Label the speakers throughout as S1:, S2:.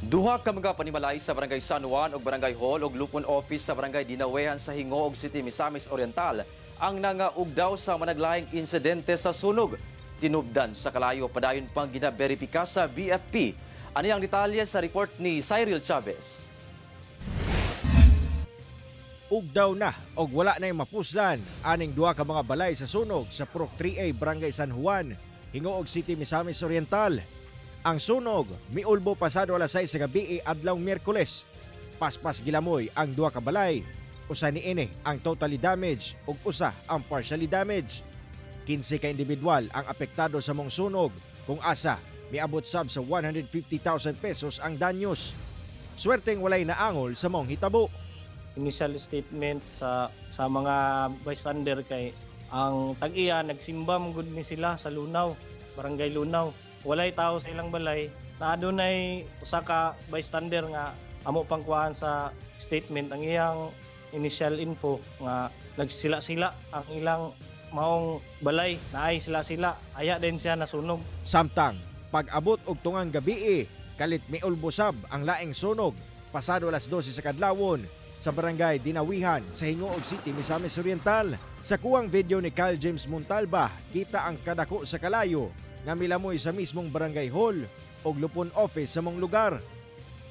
S1: Duha ka mga panimalay sa Barangay San Juan ug Barangay Hall ug Lupon Office sa Barangay Dinawehan sa Hingo ug City Misamis Oriental ang nangaugdaw sa managlaing insidente sa sunog. Tinubdan sa kalayo padayon pang ginaberipika sa BFP. Ani ang detalye sa report ni Cyril Chavez.
S2: Ugdaw na og wala na mapuslan aning duha ka mga balay sa sunog sa Purok 3A Barangay San Juan, Hingo ug City Misamis Oriental. Ang sunog miulbo pasado alas 6 sa gabi adlaw Miyerkules. Paspas gilamoy ang duha ka balay. Usa niini ang totally damage ug usa ang partially damage. 15 ka individual ang apektado sa mong sunog kung asa miabot sab sa 150,000 pesos ang danyos. Swerteng walay naangol sa mong hitabo.
S3: Initial statement sa mga bystander kay ang tag-iya nagsimbam gud ni sila sa Lunaw, Barangay Lunaw. Walay tao sa ilang balay na adunay usa ka bystander nga amo pangkuhaan sa statement ang iyang initial info nga nagsila-sila ang ilang maong balay naay sila aya din siya nasunog.
S2: Samtang pag-abot og tungang gabi kalit miulbosab ang laing sunog pasado alas 12 sa kadlawon sa Barangay Dinawihan sa Hingo ug City Misamis Oriental. Sa kuwang video ni Kyle James Montalba, kita ang kadako sa kalayo nga milamoy sa mismong Barangay Hall o Lupon Office sa mong lugar.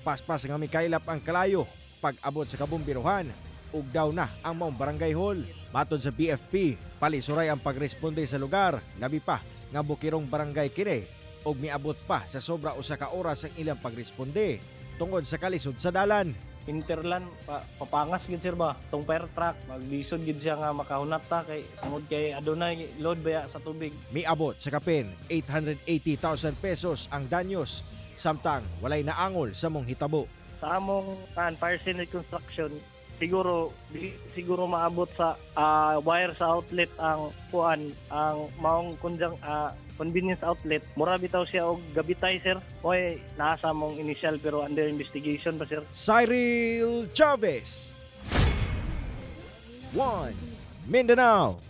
S2: Paspas nga mikailap ang kalayo pag-abot sa kabumbiruhan, ugdaw na ang mong Barangay Hall. Matod sa BFP, palisuray ang pagresponde sa lugar, labi pa nga bukirong barangay kini og miabot pa sa sobra usa ka oras ang ilang pagresponde tungod sa kalisod sa dalan.
S3: Interland papangas gid sir ba tong fire truck maglisod gid siya nga makahunat ta kay tungod kay adunay load baya sa tubig.
S2: Miabot sa kapin 880,000 pesos ang danyos samtang walay naangol sa mong hitabo.
S3: Sa among fire scene reconstruction siguro maabot sa wire sa outlet ang maong convenience outlet. Mura bitaw siya og gabitay sir. Oy nasa mong initial pero under investigation pa sir.
S2: Cyril Chavez, 1 Mindanao.